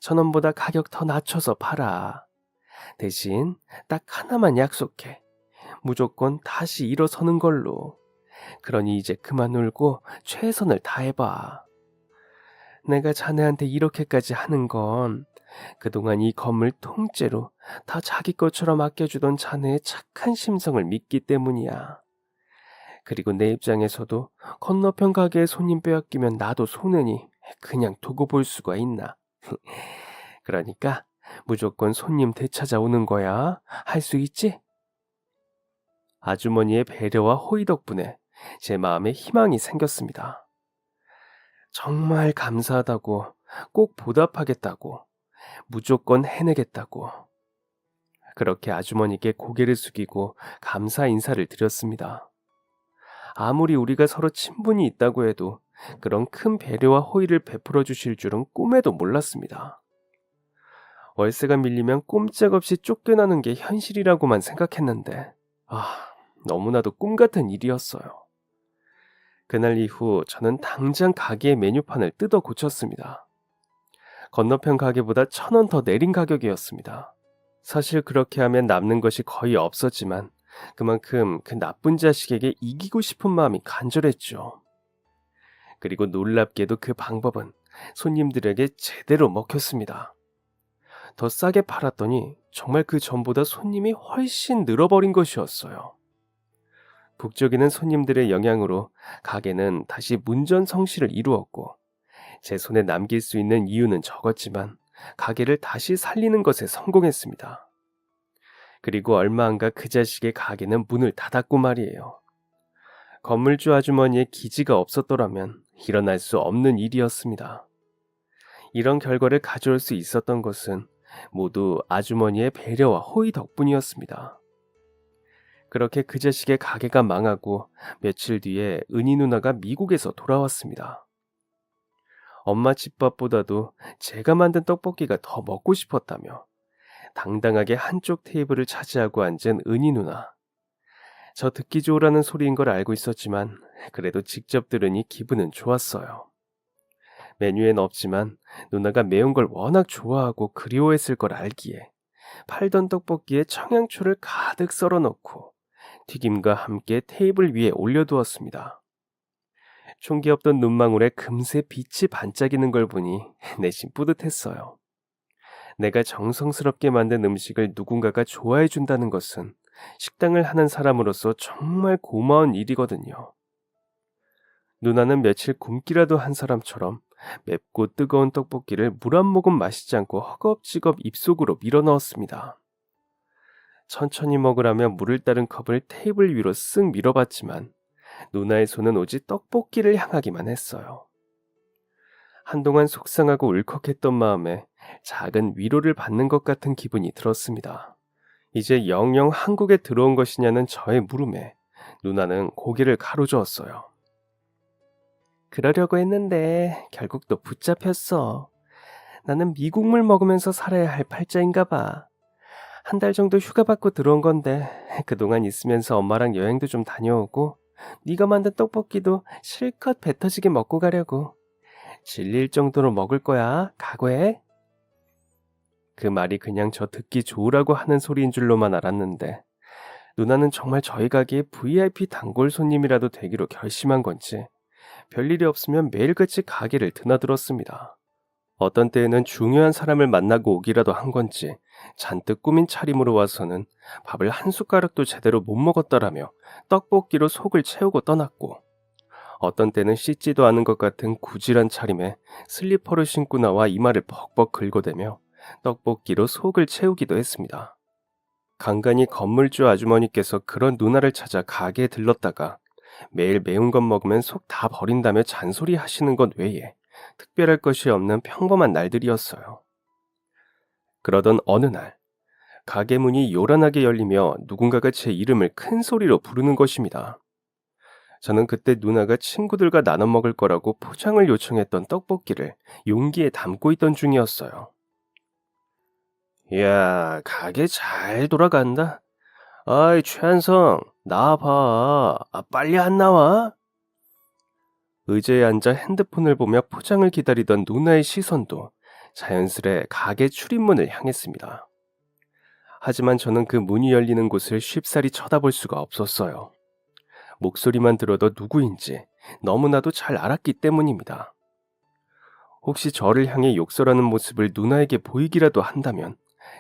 1,000원보다 가격 더 낮춰서 팔아. 대신 딱 하나만 약속해. 무조건 다시 일어서는 걸로. 그러니 이제 그만 울고 최선을 다해봐. 내가 자네한테 이렇게까지 하는 건 그동안 이 건물 통째로 다 자기 것처럼 아껴주던 자네의 착한 심성을 믿기 때문이야. 그리고 내 입장에서도 건너편 가게에 손님 빼앗기면 나도 손해니 그냥 두고 볼 수가 있나. 그러니까 무조건 손님 되찾아오는 거야. 할 수 있지? 아주머니의 배려와 호의 덕분에 제 마음에 희망이 생겼습니다. 정말 감사하다고, 꼭 보답하겠다고, 무조건 해내겠다고. 그렇게 아주머니께 고개를 숙이고 감사 인사를 드렸습니다. 아무리 우리가 서로 친분이 있다고 해도 그런 큰 배려와 호의를 베풀어 주실 줄은 꿈에도 몰랐습니다. 월세가 밀리면 꼼짝없이 쫓겨나는 게 현실이라고만 생각했는데, 너무나도 꿈 같은 일이었어요. 그날 이후 저는 당장 가게의 메뉴판을 뜯어 고쳤습니다. 건너편 가게보다 1,000원 더 내린 가격이었습니다. 사실 그렇게 하면 남는 것이 거의 없었지만 그만큼 그 나쁜 자식에게 이기고 싶은 마음이 간절했죠. 그리고 놀랍게도 그 방법은 손님들에게 제대로 먹혔습니다. 더 싸게 팔았더니 정말 그 전보다 손님이 훨씬 늘어버린 것이었어요. 북적이는 손님들의 영향으로 가게는 다시 문전성시를 이루었고, 제 손에 남길 수 있는 이유는 적었지만 가게를 다시 살리는 것에 성공했습니다. 그리고 얼마 안가 그 자식의 가게는 문을 닫았고 말이에요. 건물주 아주머니의 기지가 없었더라면 일어날 수 없는 일이었습니다. 이런 결과를 가져올 수 있었던 것은 모두 아주머니의 배려와 호의 덕분이었습니다. 그렇게 그 자식의 가게가 망하고 며칠 뒤에 은희 누나가 미국에서 돌아왔습니다. 엄마 집밥보다도 제가 만든 떡볶이가 더 먹고 싶었다며 당당하게 한쪽 테이블을 차지하고 앉은 은희 누나. 저 듣기 좋으라는 소리인 걸 알고 있었지만 그래도 직접 들으니 기분은 좋았어요. 메뉴엔 없지만 누나가 매운 걸 워낙 좋아하고 그리워했을 걸 알기에 팔던 떡볶이에 청양초를 가득 썰어 넣고 튀김과 함께 테이블 위에 올려두었습니다. 총기 없던 눈망울에 금세 빛이 반짝이는 걸 보니 내심 뿌듯했어요. 내가 정성스럽게 만든 음식을 누군가가 좋아해 준다는 것은 식당을 하는 사람으로서 정말 고마운 일이거든요. 누나는 며칠 굶기라도 한 사람처럼 맵고 뜨거운 떡볶이를 물 한 모금 마시지 않고 허겁지겁 입속으로 밀어 넣었습니다. 천천히 먹으라며 물을 따른 컵을 테이블 위로 쓱 밀어봤지만 누나의 손은 오직 떡볶이를 향하기만 했어요. 한동안 속상하고 울컥했던 마음에 작은 위로를 받는 것 같은 기분이 들었습니다. 이제 영영 한국에 들어온 것이냐는 저의 물음에 누나는 고개를 가로저었어요. 그러려고 했는데 결국 또 붙잡혔어. 나는 미국물 먹으면서 살아야 할 팔자인가 봐. 한 달 정도 휴가 받고 들어온 건데 그동안 있으면서 엄마랑 여행도 좀 다녀오고 네가 만든 떡볶이도 실컷 배 터지게 먹고 가려고. 질릴 정도로 먹을 거야. 각오해. 그 말이 그냥 저 듣기 좋으라고 하는 소리인 줄로만 알았는데 누나는 정말 저희 가게의 VIP 단골 손님이라도 되기로 결심한 건지 별일이 없으면 매일같이 가게를 드나들었습니다. 어떤 때에는 중요한 사람을 만나고 오기라도 한 건지 잔뜩 꾸민 차림으로 와서는 밥을 한 숟가락도 제대로 못 먹었다라며 떡볶이로 속을 채우고 떠났고, 어떤 때는 씻지도 않은 것 같은 구질한 차림에 슬리퍼를 신고 나와 이마를 벅벅 긁어대며 떡볶이로 속을 채우기도 했습니다. 간간히 건물주 아주머니께서 그런 누나를 찾아 가게에 들렀다가 매일 매운 것 먹으면 속 다 버린다며 잔소리 하시는 것 외에 특별할 것이 없는 평범한 날들이었어요. 그러던 어느 날 가게 문이 요란하게 열리며 누군가가 제 이름을 큰 소리로 부르는 것입니다. 저는 그때 누나가 친구들과 나눠 먹을 거라고 포장을 요청했던 떡볶이를 용기에 담고 있던 중이었어요. 이야, 가게 잘 돌아간다. 아이, 최한성, 나와봐. 빨리 안 나와? 의자에 앉아 핸드폰을 보며 포장을 기다리던 누나의 시선도 자연스레 가게 출입문을 향했습니다. 하지만 저는 그 문이 열리는 곳을 쉽사리 쳐다볼 수가 없었어요. 목소리만 들어도 누구인지 너무나도 잘 알았기 때문입니다. 혹시 저를 향해 욕설하는 모습을 누나에게 보이기라도 한다면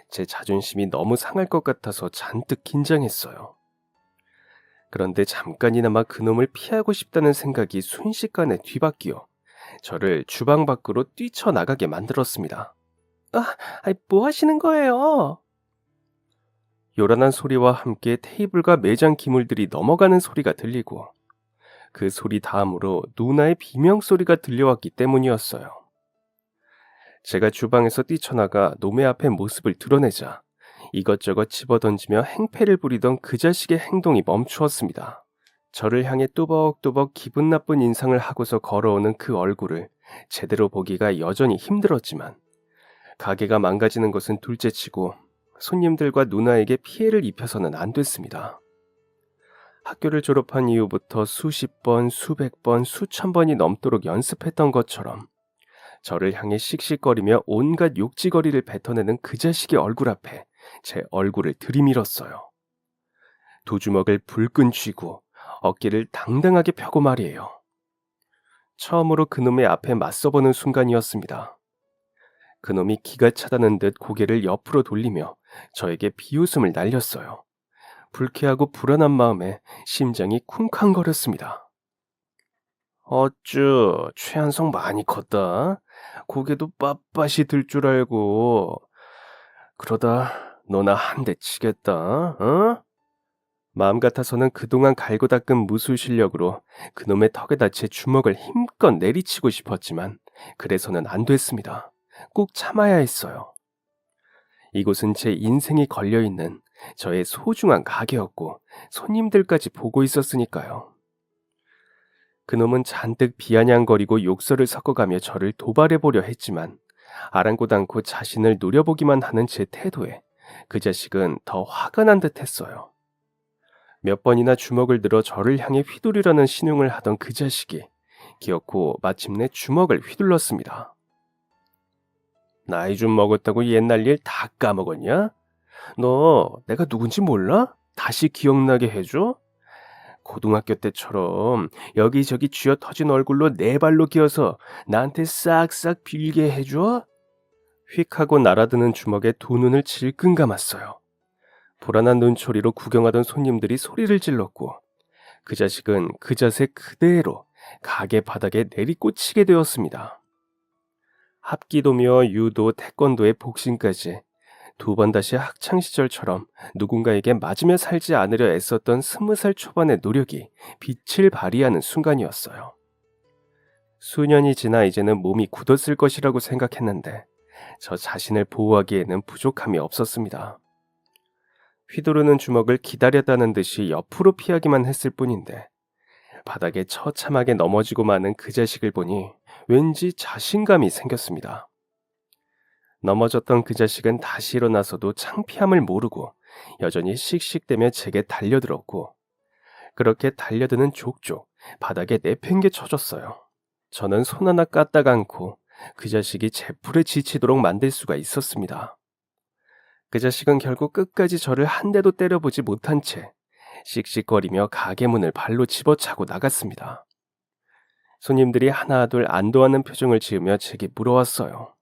제 자존심이 너무 상할 것 같아서 잔뜩 긴장했어요. 그런데 잠깐이나마 그놈을 피하고 싶다는 생각이 순식간에 뒤바뀌어 저를 주방 밖으로 뛰쳐나가게 만들었습니다. 뭐 하시는 거예요? 요란한 소리와 함께 테이블과 매장 기물들이 넘어가는 소리가 들리고 그 소리 다음으로 누나의 비명소리가 들려왔기 때문이었어요. 제가 주방에서 뛰쳐나가 노매 앞에 모습을 드러내자 이것저것 집어던지며 행패를 부리던 그 자식의 행동이 멈추었습니다. 저를 향해 뚜벅뚜벅 기분 나쁜 인상을 하고서 걸어오는 그 얼굴을 제대로 보기가 여전히 힘들었지만 가게가 망가지는 것은 둘째치고 손님들과 누나에게 피해를 입혀서는 안 됐습니다. 학교를 졸업한 이후부터 수십 번, 수백 번, 수천 번이 넘도록 연습했던 것처럼 저를 향해 씩씩거리며 온갖 욕지거리를 뱉어내는 그 자식의 얼굴 앞에 제 얼굴을 들이밀었어요. 두 주먹을 불끈 쥐고 어깨를 당당하게 펴고 말이에요. 처음으로 그놈의 앞에 맞서보는 순간이었습니다. 그놈이 기가 차다는 듯 고개를 옆으로 돌리며 저에게 비웃음을 날렸어요. 불쾌하고 불안한 마음에 심장이 쿵쾅거렸습니다. 어쭈, 최한성 많이 컸다. 고개도 빳빳이 들 줄 알고. 그러다 너나 한 대 치겠다, 어? 마음 같아서는 그동안 갈고 닦은 무술 실력으로 그놈의 턱에다 제 주먹을 힘껏 내리치고 싶었지만 그래서는 안 됐습니다. 꼭 참아야 했어요. 이곳은 제 인생이 걸려있는 저의 소중한 가게였고 손님들까지 보고 있었으니까요. 그놈은 잔뜩 비아냥거리고 욕설을 섞어가며 저를 도발해보려 했지만 아랑곳 않고 자신을 노려보기만 하는 제 태도에 그 자식은 더 화가 난 듯했어요. 몇 번이나 주먹을 들어 저를 향해 휘두르려는 신용을 하던 그 자식이 기어코 마침내 주먹을 휘둘렀습니다. 나이 좀 먹었다고 옛날 일 다 까먹었냐? 너 내가 누군지 몰라? 다시 기억나게 해줘? 고등학교 때처럼 여기저기 쥐어 터진 얼굴로 네 발로 기어서 나한테 싹싹 빌게 해줘? 휙 하고 날아드는 주먹에 두 눈을 질끈 감았어요. 불안한 눈초리로 구경하던 손님들이 소리를 질렀고 그 자식은 그 자세 그대로 가게 바닥에 내리꽂히게 되었습니다. 합기도며 유도, 태권도의 복싱까지 두 번 다시 학창시절처럼 누군가에게 맞으며 살지 않으려 애썼던 20살 초반의 노력이 빛을 발휘하는 순간이었어요. 수년이 지나 이제는 몸이 굳었을 것이라고 생각했는데 저 자신을 보호하기에는 부족함이 없었습니다. 휘두르는 주먹을 기다렸다는 듯이 옆으로 피하기만 했을 뿐인데 바닥에 처참하게 넘어지고 마는 그 자식을 보니 왠지 자신감이 생겼습니다. 넘어졌던 그 자식은 다시 일어나서도 창피함을 모르고 여전히 씩씩대며 제게 달려들었고 그렇게 달려드는 족족 바닥에 내팽개 쳐졌어요. 저는 손 하나 까딱 않고 그 자식이 제풀에 지치도록 만들 수가 있었습니다. 그 자식은 결국 끝까지 저를 한 대도 때려보지 못한 채 씩씩거리며 가게 문을 발로 집어차고 나갔습니다. 손님들이 하나둘 안도하는 표정을 지으며 제게 물어왔어요.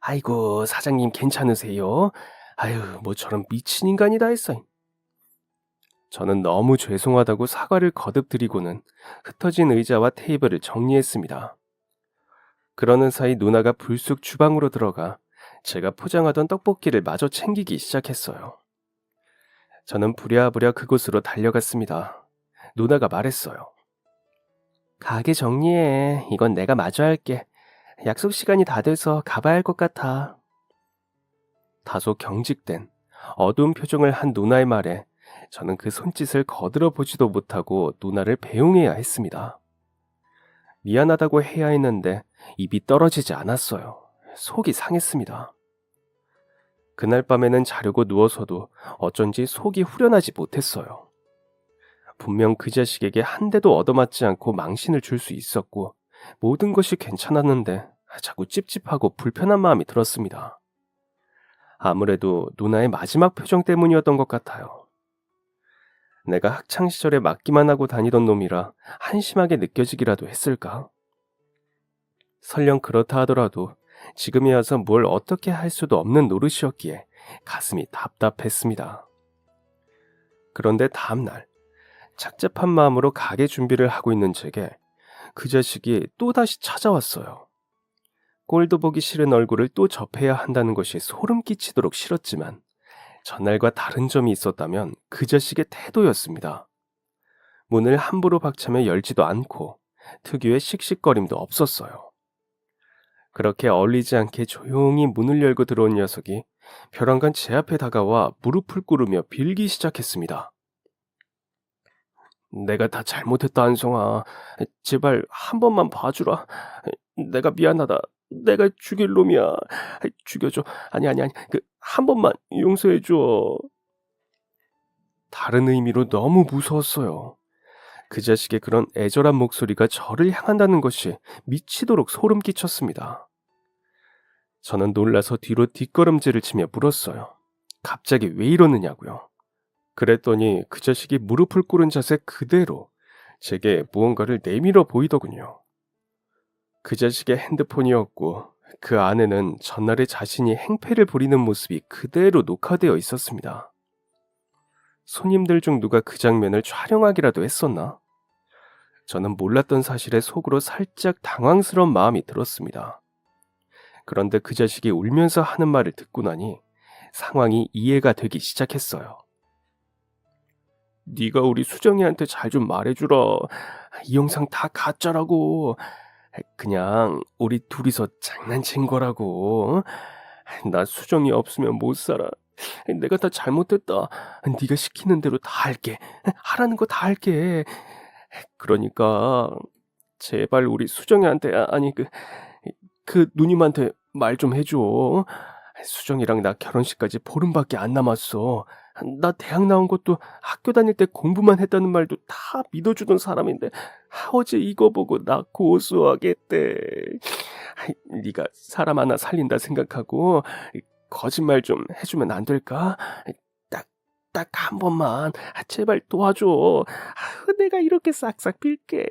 아이고, 사장님 괜찮으세요? 아유, 뭐처럼 미친 인간이 다 했어. 저는 너무 죄송하다고 사과를 거듭 드리고는 흩어진 의자와 테이블을 정리했습니다. 그러는 사이 누나가 불쑥 주방으로 들어가 제가 포장하던 떡볶이를 마저 챙기기 시작했어요. 저는 부랴부랴 그곳으로 달려갔습니다. 누나가 말했어요. 가게 정리해. 이건 내가 마저 할게. 약속 시간이 다 돼서 가봐야 할 것 같아. 다소 경직된 어두운 표정을 한 누나의 말에 저는 그 손짓을 거들어 보지도 못하고 누나를 배웅해야 했습니다. 미안하다고 해야 했는데 입이 떨어지지 않았어요. 속이 상했습니다. 그날 밤에는 자려고 누워서도 어쩐지 속이 후련하지 못했어요. 분명 그 자식에게 한 대도 얻어맞지 않고 망신을 줄 수 있었고 모든 것이 괜찮았는데 자꾸 찝찝하고 불편한 마음이 들었습니다. 아무래도 누나의 마지막 표정 때문이었던 것 같아요. 내가 학창시절에 맞기만 하고 다니던 놈이라 한심하게 느껴지기라도 했을까? 설령 그렇다 하더라도 지금에 와서 뭘 어떻게 할 수도 없는 노릇이었기에 가슴이 답답했습니다. 그런데 다음날 착잡한 마음으로 가게 준비를 하고 있는 제게 그 자식이 또다시 찾아왔어요. 꼴도 보기 싫은 얼굴을 또 접해야 한다는 것이 소름 끼치도록 싫었지만 전날과 다른 점이 있었다면 그 자식의 태도였습니다. 문을 함부로 박차며 열지도 않고 특유의 씩씩거림도 없었어요. 그렇게 얼리지 않게 조용히 문을 열고 들어온 녀석이 벼랑간 제 앞에 다가와 무릎을 꿇으며 빌기 시작했습니다. 내가 다 잘못했다, 한송아. 제발 한 번만 봐주라. 내가 미안하다. 내가 죽일 놈이야. 죽여줘. 아니. 한 번만 용서해줘. 다른 의미로 너무 무서웠어요. 그 자식의 그런 애절한 목소리가 저를 향한다는 것이 미치도록 소름 끼쳤습니다. 저는 놀라서 뒤로 뒷걸음질을 치며 물었어요. 갑자기 왜 이러느냐고요. 그랬더니 그 자식이 무릎을 꿇은 자세 그대로 제게 무언가를 내밀어 보이더군요. 그 자식의 핸드폰이었고 그 안에는 전날에 자신이 행패를 부리는 모습이 그대로 녹화되어 있었습니다. 손님들 중 누가 그 장면을 촬영하기라도 했었나? 저는 몰랐던 사실에 속으로 살짝 당황스러운 마음이 들었습니다. 그런데 그 자식이 울면서 하는 말을 듣고 나니 상황이 이해가 되기 시작했어요. 네가 우리 수정이한테 잘 좀 말해주라. 이 영상 다 가짜라고. 그냥 우리 둘이서 장난친 거라고. 나 수정이 없으면 못 살아. 내가 다 잘못했다. 네가 시키는 대로 다 할게. 하라는 거 다 할게. 그러니까 제발 우리 수정이한테 아니 그 누님한테 말 좀 해줘. 수정이랑 나 결혼식까지 보름밖에 안 남았어. 나 대학 나온 것도 학교 다닐 때 공부만 했다는 말도 다 믿어주던 사람인데 어제 이거 보고 나 고소하겠대. 네가 사람 하나 살린다 생각하고 거짓말 좀 해주면 안 될까? 딱 한 번만 제발 도와줘. 내가 이렇게 싹싹 빌게.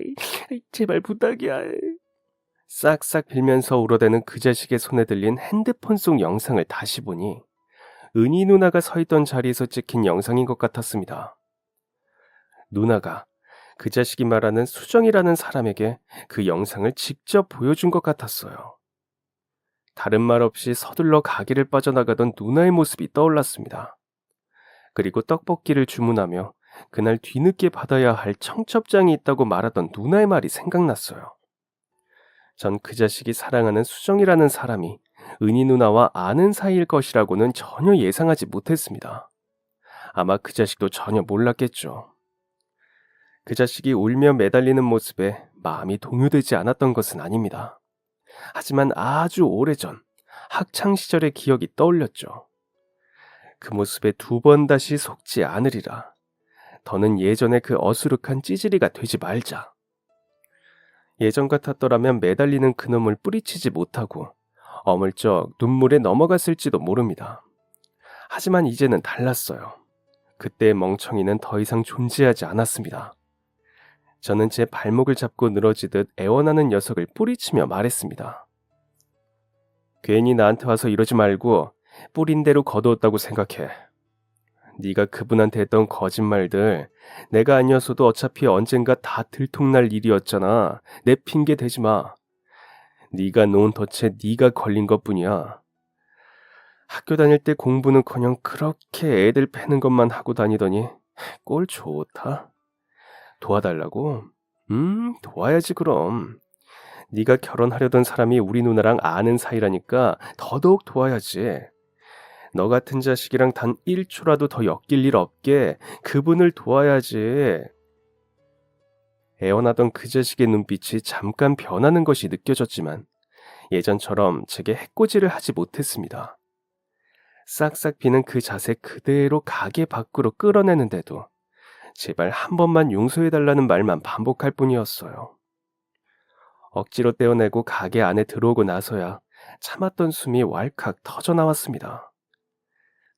제발 부탁이야. 싹싹 빌면서 울어대는 그 자식의 손에 들린 핸드폰 속 영상을 다시 보니 은희 누나가 서 있던 자리에서 찍힌 영상인 것 같았습니다. 누나가 그 자식이 말하는 수정이라는 사람에게 그 영상을 직접 보여준 것 같았어요. 다른 말 없이 서둘러 가게를 빠져나가던 누나의 모습이 떠올랐습니다. 그리고 떡볶이를 주문하며 그날 뒤늦게 받아야 할 청첩장이 있다고 말하던 누나의 말이 생각났어요. 전 그 자식이 사랑하는 수정이라는 사람이 은희 누나와 아는 사이일 것이라고는 전혀 예상하지 못했습니다. 아마 그 자식도 전혀 몰랐겠죠. 그 자식이 울며 매달리는 모습에 마음이 동요되지 않았던 것은 아닙니다. 하지만 아주 오래전 학창시절의 기억이 떠올렸죠. 그 모습에 두 번 다시 속지 않으리라. 더는 예전의 그 어수룩한 찌질이가 되지 말자. 예전 같았더라면 매달리는 그놈을 뿌리치지 못하고 어물쩍 눈물에 넘어갔을지도 모릅니다. 하지만 이제는 달랐어요. 그때의 멍청이는 더 이상 존재하지 않았습니다. 저는 제 발목을 잡고 늘어지듯 애원하는 녀석을 뿌리치며 말했습니다. 괜히 나한테 와서 이러지 말고 뿌린 대로 거두었다고 생각해. 네가 그분한테 했던 거짓말들 내가 아니었어도 어차피 언젠가 다 들통날 일이었잖아. 내 핑계 대지 마. 네가 놓은 덫에 네가 걸린 것뿐이야. 학교 다닐 때 공부는커녕 그렇게 애들 패는 것만 하고 다니더니 꼴 좋다. 도와달라고? 도와야지 그럼. 네가 결혼하려던 사람이 우리 누나랑 아는 사이라니까 더더욱 도와야지. 너 같은 자식이랑 단 1초라도 더 엮일 일 없게 그분을 도와야지. 애원하던 그 자식의 눈빛이 잠깐 변하는 것이 느껴졌지만 예전처럼 제게 해코지를 하지 못했습니다. 싹싹 비는 그 자세 그대로 가게 밖으로 끌어내는데도 제발 한 번만 용서해달라는 말만 반복할 뿐이었어요. 억지로 떼어내고 가게 안에 들어오고 나서야 참았던 숨이 왈칵 터져나왔습니다.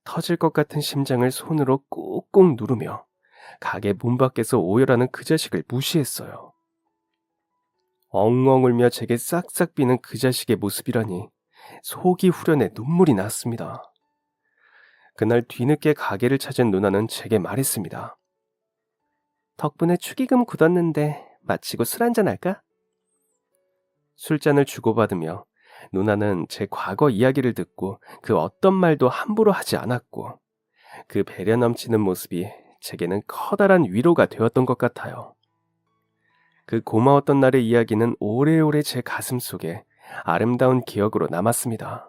터질 것 같은 심장을 손으로 꾹꾹 누르며 가게 문 밖에서 오열하는 그 자식을 무시했어요. 엉엉 울며 제게 싹싹 비는 그 자식의 모습이라니 속이 후련해 눈물이 났습니다. 그날 뒤늦게 가게를 찾은 누나는 제게 말했습니다. 덕분에 축의금 굳었는데 마치고 술 한잔 할까? 술잔을 주고받으며 누나는 제 과거 이야기를 듣고 그 어떤 말도 함부로 하지 않았고 그 배려 넘치는 모습이 제게는 커다란 위로가 되었던 것 같아요. 그 고마웠던 날의 이야기는 오래오래 제 가슴 속에 아름다운 기억으로 남았습니다.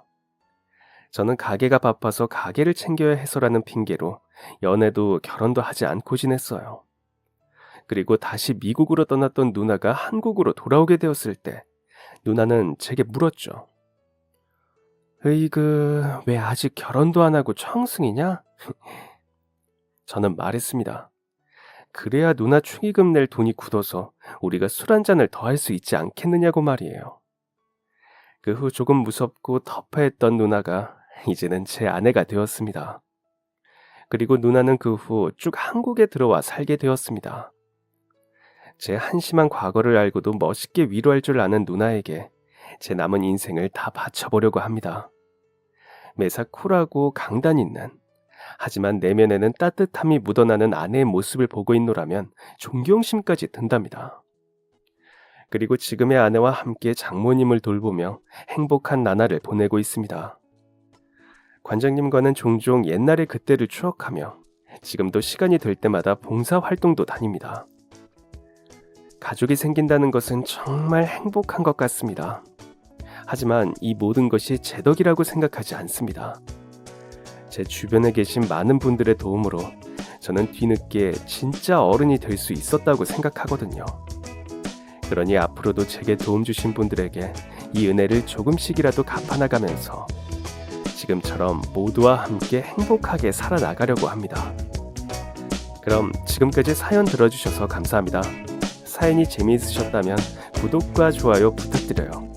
저는 가게가 바빠서 가게를 챙겨야 해서라는 핑계로 연애도 결혼도 하지 않고 지냈어요. 그리고 다시 미국으로 떠났던 누나가 한국으로 돌아오게 되었을 때 누나는 제게 물었죠. 으이그, 왜 아직 결혼도 안 하고 청승이냐? 저는 말했습니다. 그래야 누나 축의금 낼 돈이 굳어서 우리가 술 한 잔을 더 할 수 있지 않겠느냐고 말이에요. 그 후 조금 무섭고 터프했던 누나가 이제는 제 아내가 되었습니다. 그리고 누나는 그 후 쭉 한국에 들어와 살게 되었습니다. 제 한심한 과거를 알고도 멋있게 위로할 줄 아는 누나에게 제 남은 인생을 다 바쳐보려고 합니다. 매사 쿨하고 강단 있는, 하지만 내면에는 따뜻함이 묻어나는 아내의 모습을 보고 있노라면 존경심까지 든답니다. 그리고 지금의 아내와 함께 장모님을 돌보며 행복한 나날을 보내고 있습니다. 관장님과는 종종 옛날의 그때를 추억하며 지금도 시간이 될 때마다 봉사활동도 다닙니다. 가족이 생긴다는 것은 정말 행복한 것 같습니다. 하지만 이 모든 것이 제 덕이라고 생각하지 않습니다. 제 주변에 계신 많은 분들의 도움으로 저는 뒤늦게 진짜 어른이 될 수 있었다고 생각하거든요. 그러니 앞으로도 제게 도움 주신 분들에게 이 은혜를 조금씩이라도 갚아나가면서 지금처럼 모두와 함께 행복하게 살아나가려고 합니다. 그럼 지금까지 사연 들어주셔서 감사합니다. 사연이 재미있으셨다면 구독과 좋아요 부탁드려요.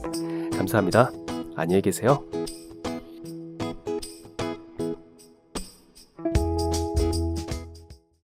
감사합니다. 안녕히 계세요.